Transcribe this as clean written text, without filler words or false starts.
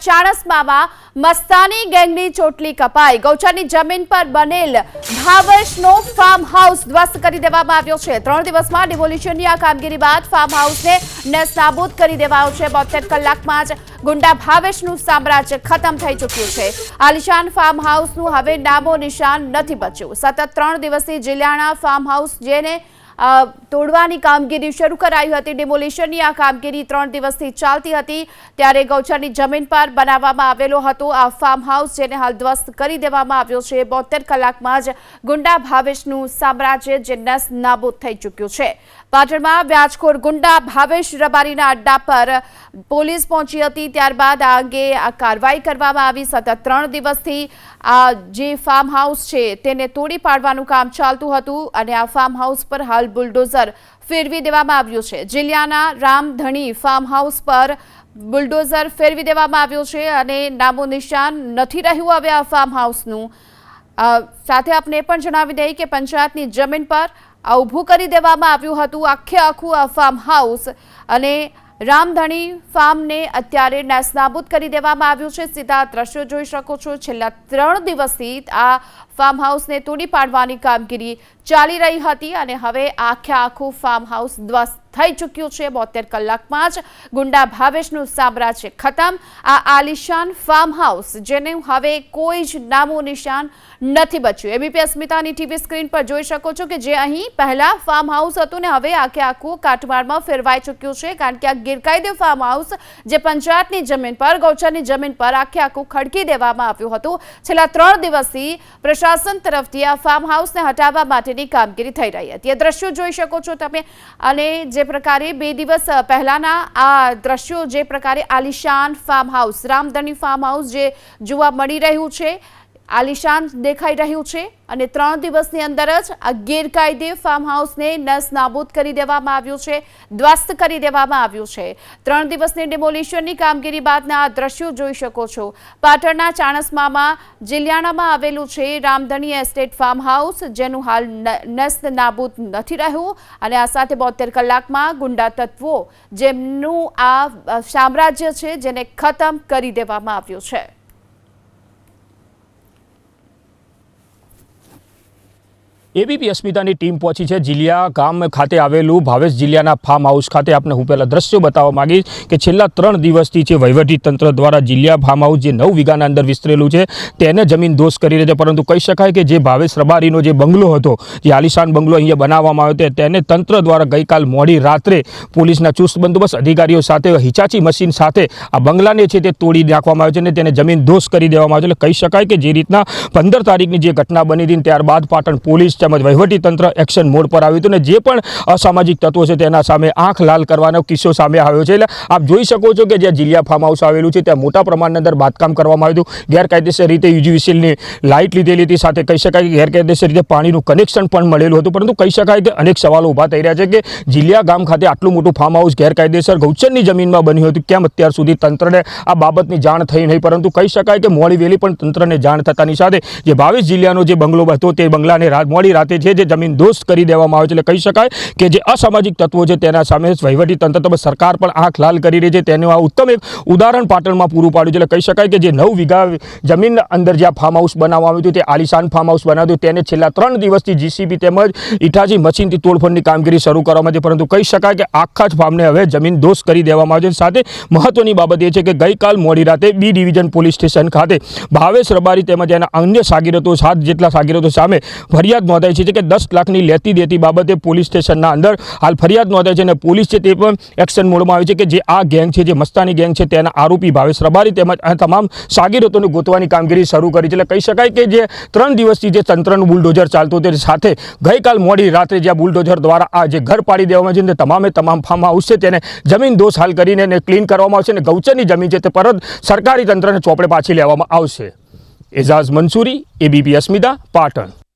ચાણસ્મામાં મસ્તાની ગેંગની ચોટલી કપાઈ। ગૌચરની જમીન પર બનેલ ભાવેશનો ફાર્મ હાઉસ ધ્વસ્ત કરી દેવામાં આવ્યો છે। 3 દિવસમાં ડિમોલિશનની આ કામગીરી બાદ ફાર્મ હાઉસને નેસ્તનાબૂદ કરી દેવાયો છે। 72 કલાકમાં જ ગુંડા ભાવેશનું સામ્રાજ્ય ખતમ થઈ ચૂક્યું છે। આલિશાન ફાર્મ હાઉસનું હવે નામો નિશાન નથી બચ્યું। સતત 3 દિવસથી જિલ્લાના ફાર્મ હાઉસ જેને તોડવાની કામગીરી શરૂ કરાઈ હતી। ડિમોલિશનની આ કામગીરી 3 દિવસથી ચાલતી હતી, ત્યારે ગૌચરની જમીન પર બનાવવામાં આવેલો હતો આ ફાર્મ હાઉસ, જેને હાલ ધ્વસ્ત કરી દેવામાં આવ્યો છે। 72 કલાકમાં જ ગુંડા ભાવેશનું સામ્રાજ્ય જે નેસ્તનાબૂદ થઈ ચૂક્યું છે। પાટણમાં વ્યાજખોર ગુંડા ભાવેશ રબારીના અડ્ડા પર પોલીસ પહોંચી હતી, ત્યારબાદ આ અંગે કાર્યવાહી કરવામાં આવી। સતત 3 દિવસથી આ જે ફાર્મ હાઉસ છે તેને તોડી પાડવાનું કામ ચાલતું હતું અને આ ફાર્મ હાઉસ પર હાલ બુલડોઝર ફેરવી દેવામાં આવ્યું છે। જિલ્લાના રામધણી ફાર્મ હાઉસ પર બુલડોઝર ફેરવી દેવામાં આવ્યું છે અને નામો નિશાન નથી રહ્યું હવે આ ફાર્મ હાઉસનું। સાથે આપને પણ જણાવી દઈએ કે પંચાયતની જમીન પર ઊભું કરી દેવામાં આવ્યું હતું આખું આ ફાર્મ હાઉસ, અને રામધણી ફાર્મને અત્યારે નેસ્તનાબૂદ કરી દેવામાં આવ્યું છે। સીધા દ્રશ્યો જોઈ શકો છો। છેલ્લા 3 દિવસથી આ ફાર્મ હાઉસને તોડી પાડવાની કામગીરી ચાલી રહી હતી અને હવે આખું ફાર્મ હાઉસ ધ્વસ્ત થઈ ચૂક્યું છે। 72 કલાકમાં જ ગુંડા ભાવેશનું સામ્રાજ્ય ખતમ। આ આલિશાન ફાર્મ હાઉસ જેનું હવે કોઈ જ નામો નિશાન નથી બચ્યું। એબીપી અસ્મિતાની ટીવી સ્ક્રીન પર જોઈ શકો છો કે જે અહીં પહેલા ફાર્મ હાઉસ હતું ને હવે આખું કાટમાળમાં ફેરવાઈ ચૂક્યું છે, કારણ કે આ ગેરકાયદે ફાર્મ હાઉસ જે પંચાયતની જમીન પર ગૌચરની જમીન પર આખું ખડકી દેવામાં આવ્યું હતું। છેલ્લા 3 દિવસથી પ્રશાસન તરફથી આ ફાર્મ હાઉસને હટાવવા માટેની કામગીરી થઈ રહી હતી। આ દ્રશ્યો જોઈ શકો છો તમે, અને જે પ્રકારે 2 દિવસ પહેલાના આ દ્રશ્યો જે પ્રકારે આલિશાન ફાર્મ હાઉસ રામધણી ફાર્મ હાઉસ જે જોવા મળી રહ્યું છે, આલિશાન દેખાઈ રહ્યું છે, અને 3 દિવસની અંદર જ આ ગેરકાયદે ફાર્મ હાઉસને નેસ્તનાબૂદ કરી દેવામાં આવ્યું છે, ધ્વસ્ત કરી દેવામાં આવ્યું છે। 3 દિવસની ડિમોલિશનની કામગીરી બાદના આ દ્રશ્યો જોઈ શકો છો। પાટણના ચાણસ્મામાં જિલ્લાનામાં આવેલું છે રામધણી એસ્ટેટ ફાર્મ હાઉસ, જેનું હાલ નેસ્તનાબૂદ નથી રહ્યું અને આ સાથે 72 કલાકમાં ગુંડા તત્વો જેમનું આ સામ્રાજ્ય છે જેને ખતમ કરી દેવામાં આવ્યું છે। એબીપી અસ્મિતાની ટીમ પહોંચી છે જીલિયા ગામ ખાતે આવેલું ભાવેશ જિલ્લાના ફાર્મ હાઉસ ખાતે। આપણે હું પહેલાં દ્રશ્યો બતાવવા માંગીશ કે છેલ્લા 3 દિવસથી છે વહીવટી તંત્ર દ્વારા જિલ્લા ફાર્મ હાઉસ જે 9 વીઘાના અંદર વિસ્તરેલું છે તેને જમીન દોષ કરી રહી છે, પરંતુ કહી શકાય કે જે ભાવેશ રબારીનો જે બંગલો હતો, જે આલિશાન બંગલો અહીંયા બનાવવામાં આવ્યો હતો, તેને તંત્ર દ્વારા ગઈકાલ મોડી રાત્રે પોલીસના ચુસ્ત બંદોબસ્ત અધિકારીઓ સાથે હિચાચી મશીન સાથે આ બંગલાને છે તે તોડી નાખવામાં આવ્યો છે અને તેને જમીન દોષ કરી દેવામાં આવ્યો છે। એટલે કહી શકાય કે જે રીતના 15 તારીખની જે ઘટના બની હતી ત્યારબાદ પાટણ પોલીસ તેમજ વહીવટી તંત્ર એક્શન મોડ પર આવ્યું હતું અને જે પણ અસામાજિક તત્વો છે તેના સામે આંખ લાલ કરવાનો કિસ્સો સામે આવ્યો છે। એટલે આપ જોઈ શકો છો કે જ્યાં જિલ્લા ફાર્મ હાઉસ આવેલું છે ત્યાં મોટા પ્રમાણની અંદર બાંધકામ કરવામાં આવ્યું હતું, ગેરકાયદેસર રીતે યુજીવીસીએલની લાઇટ લીધેલી હતી, સાથે કહી શકાય કે ગેરકાયદેસર રીતે પાણીનું કનેક્શન પણ મળેલું હતું, પરંતુ કહી શકાય કે અનેક સવાલો ઊભા થઈ રહ્યા છે કે જિલ્લા ગામ ખાતે આટલું મોટું ફાર્મ હાઉસ ગેરકાયદેસર ગૌચરની જમીનમાં બન્યું હતું, કેમ અત્યાર સુધી તંત્રને આ બાબતની જાણ થઈ નહીં, પરંતુ કહી શકાય કે મોડી વેલી પણ તંત્રને જાણ થતાની સાથે જે ભાવેશ જિલ્લાનો જે બંગલો હતો તે બંગલાને મોડી રાતે જે જમીન દોષ કરી દેવામાં આવે છે। એટલે કહી શકાય કે જે અસામાજિક તત્વો છે તેના સામે વહીવટી તંત્ર તેમજ સરકાર પણ આંખ લાલ કરી રહી છે, તેનું આ ઉત્તમ એક ઉદાહરણ પાટણમાં પૂરું પાડ્યું છે। એટલે કહી શકાય કે જે 9 વીઘા જમીન અંદર જ્યાં ફાર્મ હાઉસ બનાવવામાં આવ્યું હતું તે આલિશાન ફાર્મ હાઉસ બનાવ્યું, તેને છેલ્લા 3 દિવસથી જીસીબી તેમજ ઇટાચી મશીનથી તોડફોડની કામગીરી શરૂ કરવામાં હતી, પરંતુ કહી શકાય કે આખા જ ફાર્મને હવે જમીન દોષ કરી દેવામાં આવે છે। સાથે મહત્વની બાબત એ છે કે ગઈકાલ મોડી રાતે બી ડિવિઝન પોલીસ સ્ટેશન ખાતે ભાવેશ રબારી તેમજ એના અન્ય સાગીરતો 7 જેટલા સાગીરતો સામે ફરિયાદ નોંધાઈ છે કે 10 લાખની લેતી દેતી બાબતે પોલીસ સ્ટેશનના અંદર હાલ ફરિયાદ નોંધાઈ છે અને પોલીસ છે તે પણ એક્શન મોડમાં આવી છે કે જે આ ગેંગ છે, જે મસ્તાની ગેંગ છે, તેના આરોપી ભાવેશ રબારી તેમજ આ તમામ સાગીરતોને ગોતવાની કામગીરી શરૂ કરી છે। એટલે કહી શકાય કે જે 3 દિવસથી જે તંત્રનું બુલડોઝર ચાલતું હતું, સાથે ગઈકાલ મોડી રાત્રે જ્યાં બુલડોઝર દ્વારા આ જે ઘર પાડી દેવામાં છે તમામ ફાર્મ હાઉસ છે તેને જમીન દોષ હાલ કરીને ક્લીન કરવામાં આવશે અને ગૌચરની જમીન છે તે પરત સરકારી તંત્રને ચોપડે પાછી લેવામાં આવશે। એઝાઝ મંસૂરી, એબીપી અસ્મિતા, પાટણ।